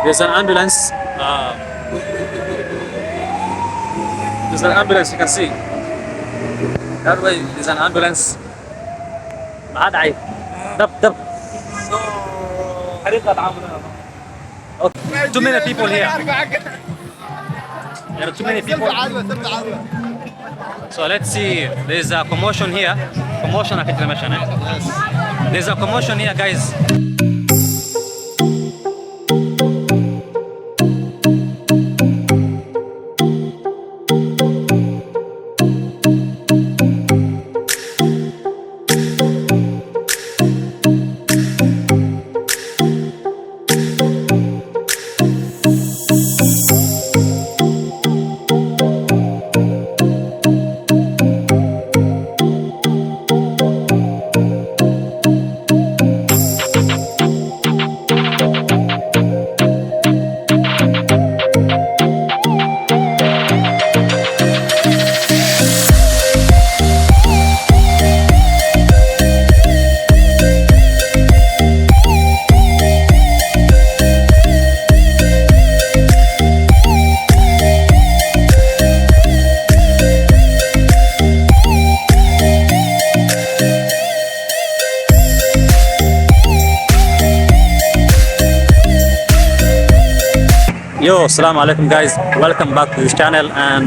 There's an ambulance. There's an ambulance. You can see that way. There's an ambulance. بعد عيب. دب. Okay. Too many people here. There are too many people. So let's see. There's a commotion here. Commotion. There's a commotion here, guys. Yo, assalamu alaikum guys, welcome back to this channel. And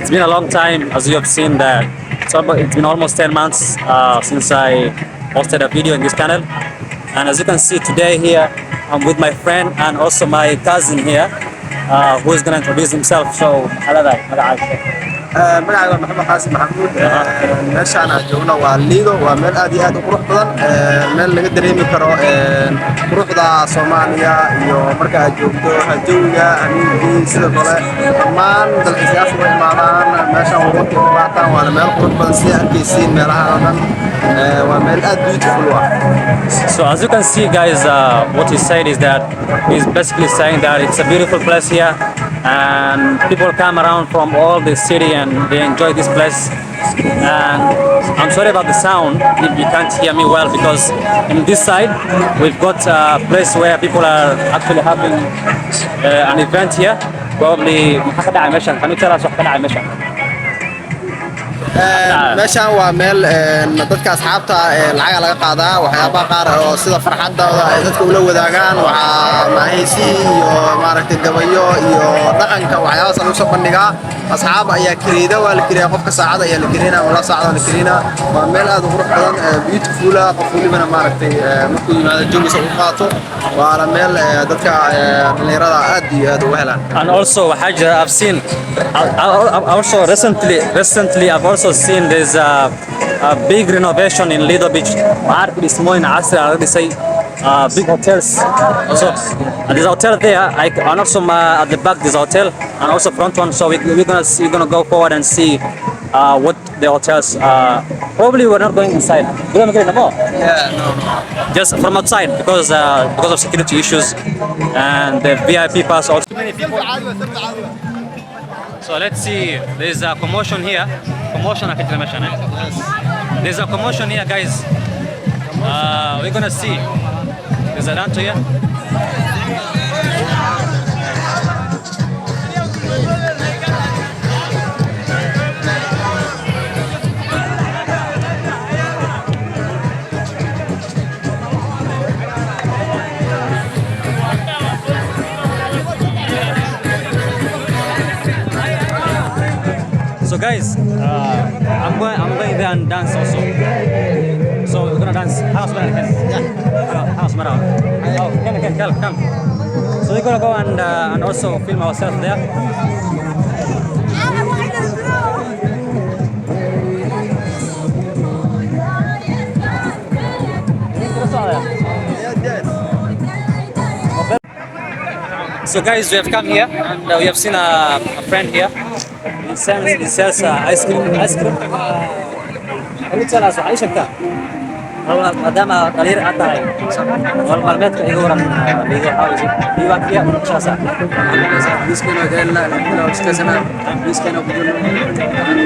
it's been a long time, as you have seen that it's been almost 10 months since I posted a video in this channel. And as you can see today here, I'm with my friend and also my cousin here, who is going to introduce himself. So, magacayga maxamed xaasin maxamuud meeshaan aan joogno waa Liido waa meel aad iyo aad u qurux badan meel laga dareemi karo quruxda Soomaaliya iyo marka aad joogto jawiga aniga sidoo kale dhammaan dalxiisayaashu way imaadaan meeshaan waqti ku qaataan waa meel qurux badan si arkaysiin meelaha oo dhan waa meel aad beautiful ah. So as you can see guys, what he said is that he's basically saying that it's a beautiful place here and people come around from all the city and they enjoy this place. And I'm sorry about the sound if you can't hear me well, because in this side we've got a place where people are actually having an event here. Probably can you tell us what meeshaan waa meel dadka asxaabta lacag laga qaadaa waxyaabaha qaar oo sida farxadooda ay dadka ula wadaagaan waxa maahaysi iyo maaragtay gabayo iyo dhaqanka waxyaabahaas lagu soo bandhigaa asxaab ayaa kiriida waa la kiriyaa qofka saacada ayaa la kiriinaa wala saacada la kiriinaa waa meel aad u qurux badan beautiful ah qof walibana maaragtay markuu yimaado jawiisa u qaato waa meel dadka dhalinyarada aad iyo aad u helaan. And also I've seen also recently I've also seen there's a big renovation in Liido beach. Big hotels. So there's a hotel there. And also at the back there's a hotel and also front one. So we're gonna go forward and see what the hotels. Probably we're not going inside. Yeah, no. Just from outside because of security issues and the VIP pass. Also many people. So let's see. There's a commotion here. There's a commotion here, guys. We're gonna see. There's a dancer here. So guys, I'm going there and dance also. So we're gonna dance. House man again. Yeah. House man. Oh, come. So we're gonna go and also film ourselves there. So guys, we have come here and we have seen a friend here. He sells ice cream. Can you tell us what ice cream? هو ما دام قليل أتاي والمعلومات يقولون ليدو حاول يبقى فيها شاسع بس كانوا قال لا لو اشتسنا بس كانوا بيقولوا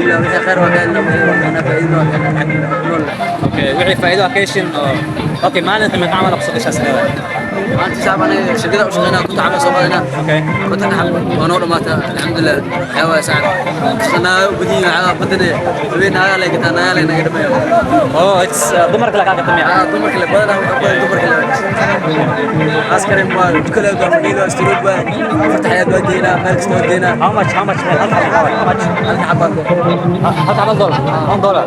لو إذا خير وقال لو أنا بعيد وكان نقول اوكي وحي فائدة كيشن اوكي ما انت من عمل اقصد ايش اسئله ما أنت شعب أنا شقينا وشقينا كنت عامل صوبنا اوكي كنت نحب ونور ما الحمد لله حوا سعد أنا بدي بدي بين هذا اللي كنت أنا اللي نقدر اوه اتس دمرك لك هذا التميع دمر كله بدنا دمر كله عسكري ما كله دمر كله استروب فتح يد ودينا ملك ودينا how much how much هات عمل دولار 1 دولار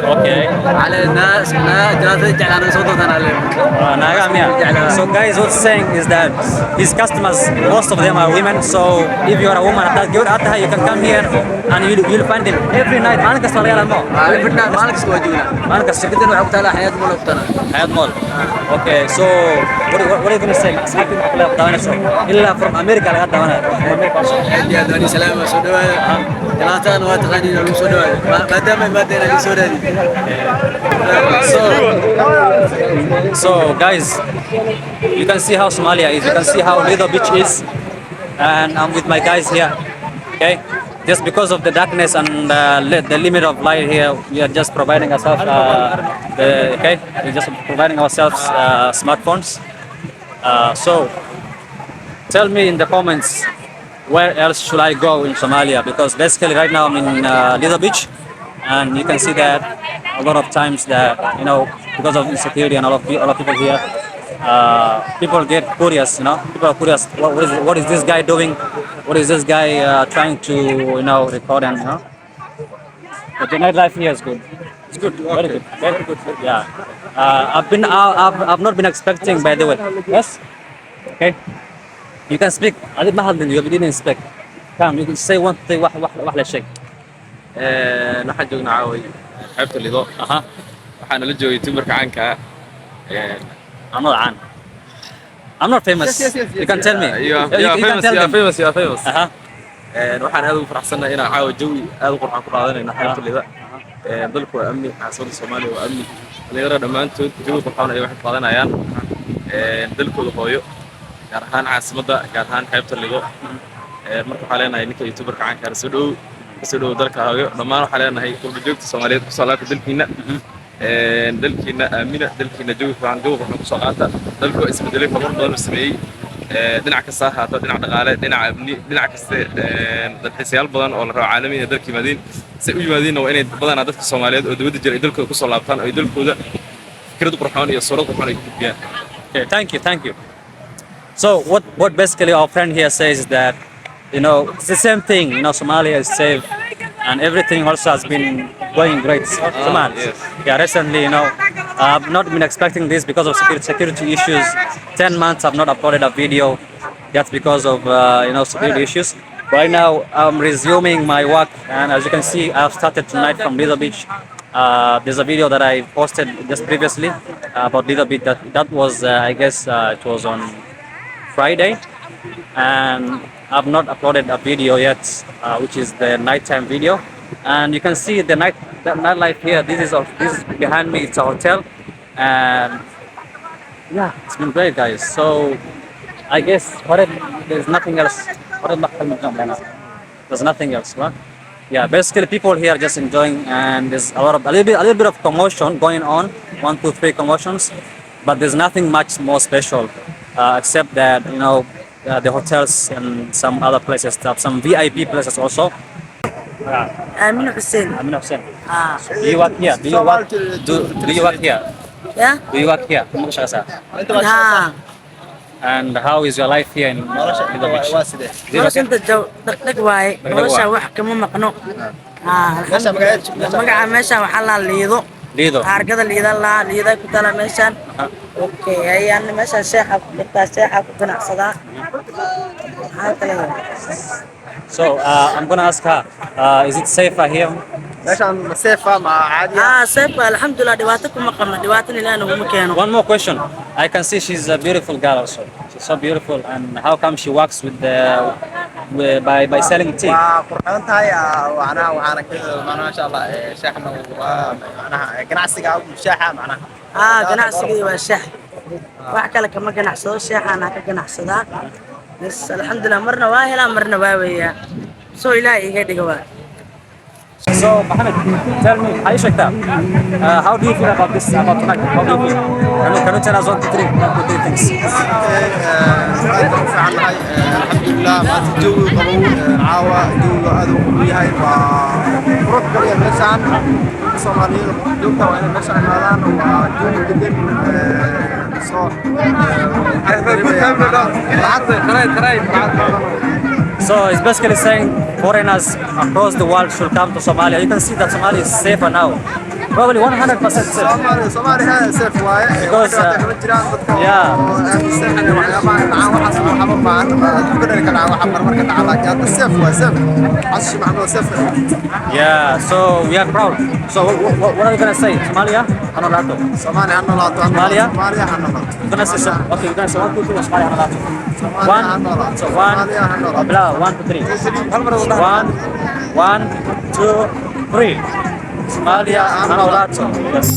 اوكي على الناس نا جلسة جعلنا صوتنا عليهم ناقام yeah so guys what's saying is that his customers most of them are women so if you are a woman that good at you can come here and you'll find them every night مالك استغل يا المو مالك سواجونا مالك شكدنا وعبت على حياة مول وقتنا حياة مول okay so what are you going to say أصحابي مقلب دوانا شو إلا from America لغاية دوانا from America يا دوني سلام سودوا جلاتان واتغني لو سودوا ما دام ما دينا لي سوداني so guys you can see how Somalia is you can see how Liido beach is and I'm with my guys here okay just because of the darkness and the limit of light here we are just providing ourselves okay we're just providing ourselves smartphones so tell me in the comments where else should I go in Somalia because basically right now I'm in Liido beach and you can see that a lot of times that you know because of insecurity and a lot of people here people get curious you know people are curious what is this guy doing what is this guy trying to you know record and you know but the nightlife here is good it's good very good yeah I've not been expecting by the way yes okay you can speak I didn't expect come you can say one thing واحد شيء waxaan joognaa caaway xeebta Liido waxaana la joogay timarka caanka I'm not an I'm not famous Yes. you can tell me you are famous tell you are them. famous you are famous Uh-huh. waxaan aad ugu faraxsanahay inaan caawa jawi aad u qurxan ku qaadanayna xeebta Liido dalku waa amni caasimada Soomaaliya waa amni dhalinyarada dhammaantood jawi qurxan ay wax ku qaadanayaan dalkooda hooyo gaar ahaan caasimada gaar ahaan xeebta Liido marka waxaan leenahay ninka youtuberka caanka soo dhow dalka hooyo dhammaan waxaan leenahay kulba joogta Soomaaliyeed ku soo laabta dalkiina dalkiina aamina dalkiina jawi fiican jawi qurxan ku soo qaata dalku waa isbedelay horumar badan u sameeyey dhinac kasta ha ahaato dhinac dhaqaale dhinac amni dhinac kasta dalxiisayaal badan oo la rabo caalamiga dalka yimaadeen si u yimaadeen waa inay badanaa dadka Soomaaliyeed oo dibadda jira ay dalkooda ku soo laabtaan oo ay dalkooda fikrad qurxoon iyo suurad qurxoon ay ku gudbiyaan Okay, thank you so what basically our friend here says is that you know it's the same thing you know Somalia is safe and everything also has been going great Somalia yes. yeah recently you know I've not been expecting this because of security issues 10 months I've not uploaded a video that's because of you know security issues right now I'm resuming my work and as you can see I've started tonight from Liido beach there's a video that I posted just previously about Liido beach that was I guess it was on Friday and I've not uploaded a video yet which is the nighttime video and you can see the nightlife here this is behind me it's a hotel and yeah it's been great guys so I guess there's nothing else there's nothing else right? Yeah basically people here are just enjoying and there's a little bit of commotion going on 1 2 3 commotions but there's nothing much more special except that you know the hotels and some other places some VIP places also Amin Hussein. Amina Hussein Ah. do you work here do you work here Yeah? do you work here Ha. and how is your life here in Liido beach waa sidee Is it Nolosha okay? inta dhaqdhaq waaye. Nolosha wax kama maqno. meesha magaceed Magaca meeshan waxaa la Liido. Liido Hargada Liida la Liida ku tala meeshan. Okay, ayaan meeshan sheekha ku dhigtaa sheekha ku ganacsadaa. so I'm gonna ask her is it safer here meeshaan maseefa ma caadi Ah, sayfa alxamdulillah dhibaato kuma qabno. Dhibaato ilaahay nagu keeno. one more question I can see she's a beautiful girl also she's so beautiful and how come she works with the by selling tea. waa qurxoon tahay macnaha waxaana ka macnaha masha Allah shaaxna waa macnaha ganacsiga shaaxa macnaha ganacsigii waa shaah wax kale kama ganacsado shaaxana ka ganacsadaa bas alxamdulillah marna waa helaa marna waa weeyaa soo ilaahay iga dhiga waa. So, Mohammed, tell me, how do you feel about this, about tonight? How do you feel? Can you tell us one, two, three things? alxamdulillah maanta jawi qabow caawa jawiga aad u qabow yahay waa qurux kaliya meeshaan Soomaaliyada joogta waa inay meeshaan imaadaan waa jawi degan So it's basically saying foreigners across the world should come to Somalia. You can see that Somalia is safer now. Probably 100% safe. Somalia safe waaye Because, yeah. Yeah, so we are proud. So what are you gonna say? Somalia? Hanolato. Somalia hanolato. Somalia? Somalia hanolato. You're gonna say so. Okay, you're gonna say 1, 2, 3. Somalia hanolato. One. So one. Blah. 1, 2, 3. 1, 2, 3. Somalia hanolato. Yes.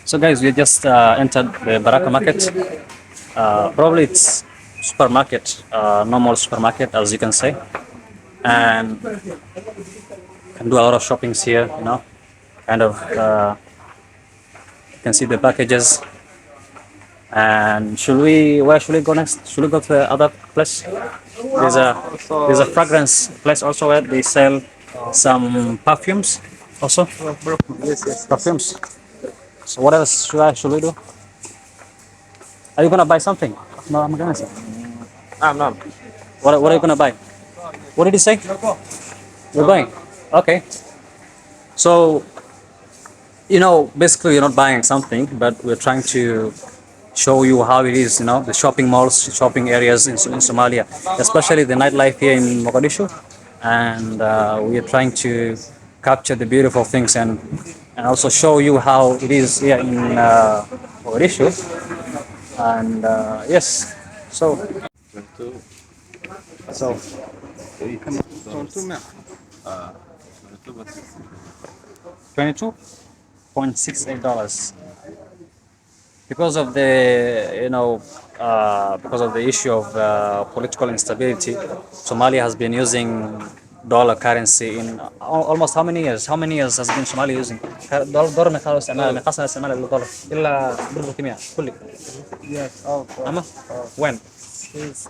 So guys, we just entered the Baraka market. Probably it's supermarket, normal supermarket as you can say, and can do a lot of shoppings here. You know, kind of you can see the packages. And where should we go next? Should we go to the other place? There's a fragrance place also where they sell some perfumes also. Yes. Perfumes. So what else should we do? Are you gonna buy something? No, I'm gonna say. نعم. What are you gonna buy? What did you say? You're going? Okay. So, you know, basically you're not buying something, but we're trying to show you how it is, you know, the shopping malls, shopping areas in Somalia, especially the nightlife here in Mogadishu. And we are trying to capture the beautiful things and also show you how it is here in Mogadishu. And yes, so 22.68 dollars. Because of the because of the issue of political instability, Somalia has been using dollar currency in almost how many years? How many years has been Somalia using dollar? مقاس استعمال الدولار إلا بربع كمية كله. Yes. أما when? Since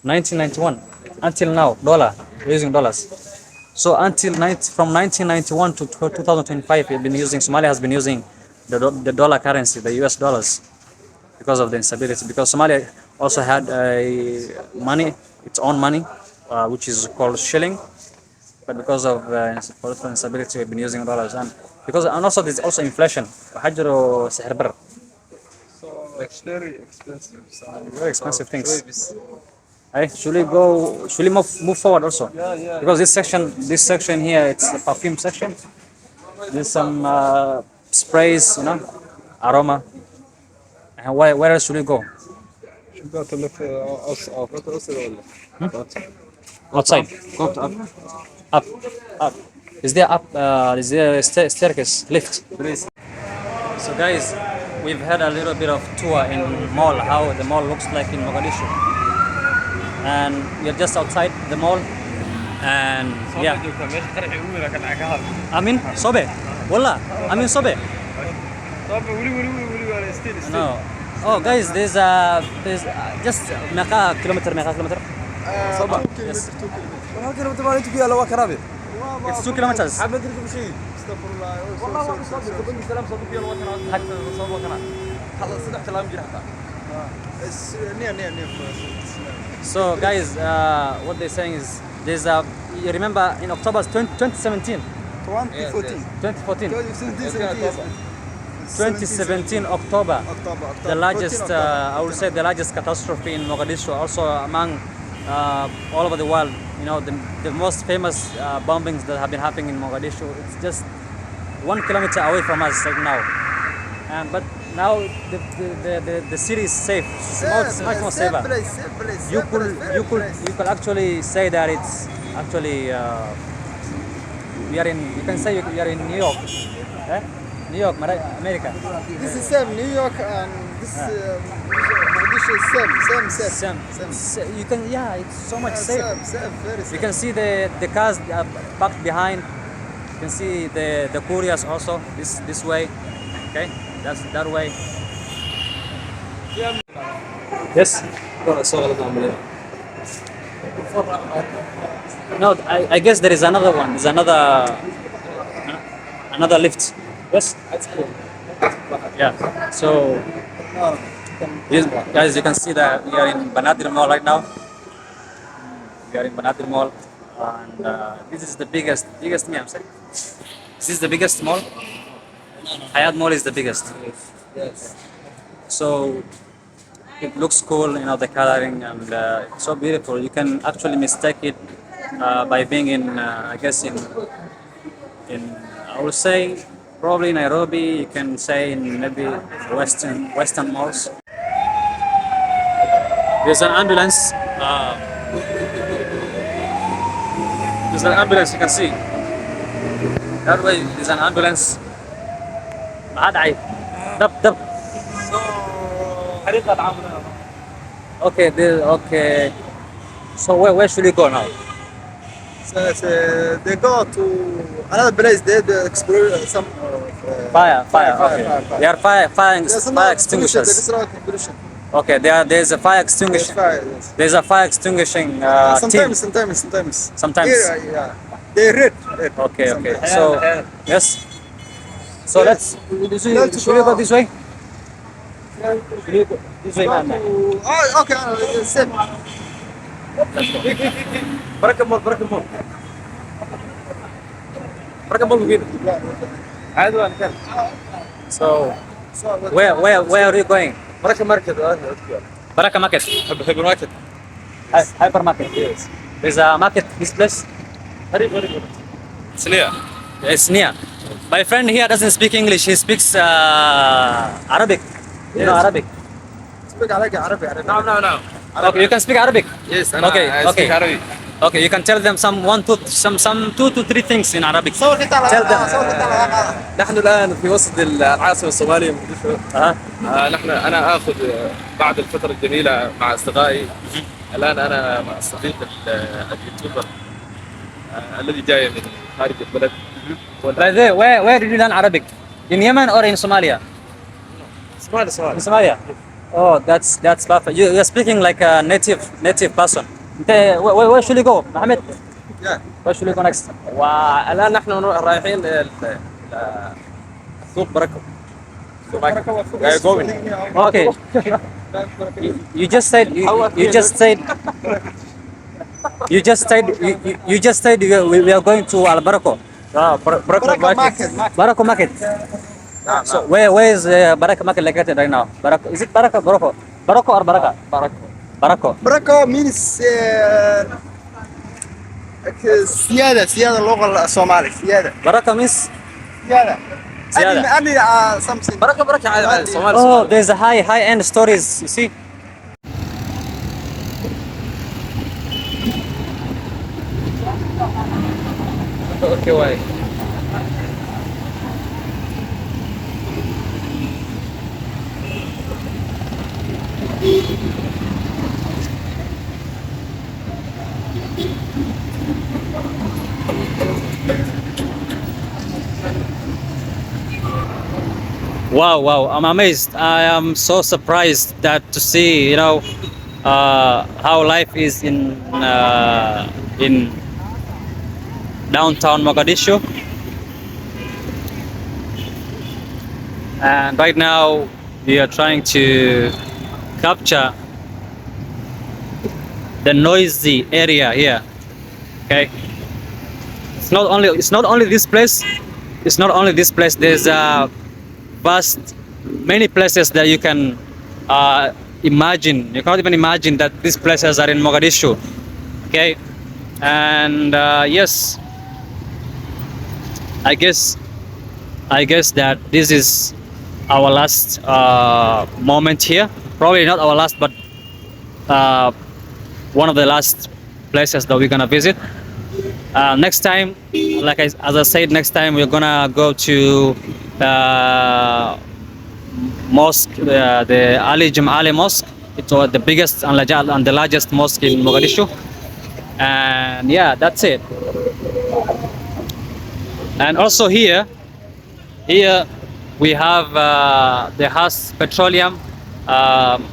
1991 until now, we're using dollars. So from 1991 to 2025, Somalia has been using the dollar currency, the US dollars, because of the instability. Because Somalia also had its own money, which is called shilling, but because of political instability, we've been using dollars. And also there's also inflation. Like very expensive. Very expensive things. Hey, should we move forward also? Yeah. Because this section here, it's the perfume section. There's some sprays, you know, aroma. And where else should we go? Should go to look us off. Outside. Go up. Up. Up. Is there up? Is there a staircase? Lift? Please. So guys, we've had a little bit of tour in mall, how the mall looks like in Mogadishu. And we're just outside the mall. And yeah. Amin Sobe. Wallah. Amin Sobe. No. Oh guys, there's just meka kilometer. Yes. It's 2 kilometers. So guys, what they're saying is there's a, you remember in October 2017, 2017 October, the largest, I would say the largest catastrophe in Mogadishu, also among all over the world. You know, the most famous bombings that have been happening in Mogadishu. It's just 1 kilometer away from us right now. But now the city is safe. It's much more safer. You could actually say that it's actually we are in. You can say we are in New York. New York, America. This is same New York and this Mogadishu is same. You can, yeah, it's so much safe. Same, very safe. You can see the cars parked behind. You can see the couriers also this way. Okay, that's that way. Yes. No, I guess there is another one. There's another lift. Yes. Yeah. So, guys, you can see that we are in Banadir Mall right now. We are in Banadir Mall, and this is the biggest me. I'm saying. This is the biggest mall. Hayat Mall is the biggest. Yes. So it looks cool, you know, the coloring, and it's so beautiful. You can actually mistake it by being in, I guess in I would say probably Nairobi. You can say in maybe Western malls. There's an ambulance. There's an ambulance. You can see that way. There's an ambulance. Dab. Okay, okay. So where should we go now? So they go to another place. They explore some Fire. Okay. fire. They are fire There's no extinguishers. pollution, there is no pollution. Okay, there's a fire extinguishing. Fire, yes. There's a fire extinguishing Sometimes. Sometimes. Here, yeah. They red. Okay. Sometimes. So yes. So let's. Should we go this way? Should we go this way, man? Oh, okay. Same. بركب مول بقينا عادي ولا كان So where are you going? بركب مركز Baraka Market. هيبر ماركت Hypermarket. Yes. There's a market this place. قريب سنية It's near. My friend here doesn't speak English. He speaks Arabic. You know Arabic. Speak Arabic. نعم Okay, you can speak Arabic. Yes أنا Okay. speak عربي Okay, you can tell them some 2 to 3 things in Arabic. صور قطع Tell them. نحن الآن في وسط العاصمة الصومالية مقدشو أنا آخذ بعد الفترة الجميلة مع أصدقائي الآن أنا مع الصديق اليوتيوبر الذي جاي من خارج البلد By the way, where did you learn Arabic? In Yemen or in Somalia? سؤال In Somalia. Oh, that's perfect. You're speaking like a native person. Where should we go, Mohammed? Yeah. Where should we go next? والآن نحن رايحين سوق بركة going. Okay. You just said we are going to Al Barako. Baraka Market. Barako Market. So where is Baraka Market located right now? Barako. Is it Baraka Barako? Barako or Baraka? Barako. Baraka means سيادة اللغة الصومالية سيادة. Baraka means زيادة. زيادة. something. بركة عادي صومالي Oh, there's a high end stories. You see. Okay, why? Wow, wow! I'm amazed. I am so surprised that to see, how life is in downtown Mogadishu. And right now, we are trying to capture the noisy area here. Okay, it's not only this place. It's not only this place. There's vast many places that you can imagine. You can't even imagine that these places are in Mogadishu. Okay, and yes, I guess I guess that this is our last moment here. Probably not our last, but uh, one of the last places that we're gonna visit. Next time, as I said, next time we're gonna go to mosque, the Ali Jum'ali Mosque. It's the biggest and the largest mosque in Mogadishu. And yeah, that's it. And also here we have the Has Petroleum. Um,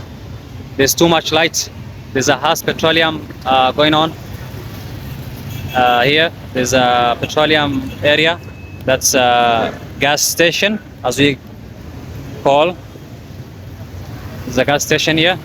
there's too much light. There's a Has Petroleum going on here. There's a petroleum area. That's a gas station, as we call. There's a gas station here.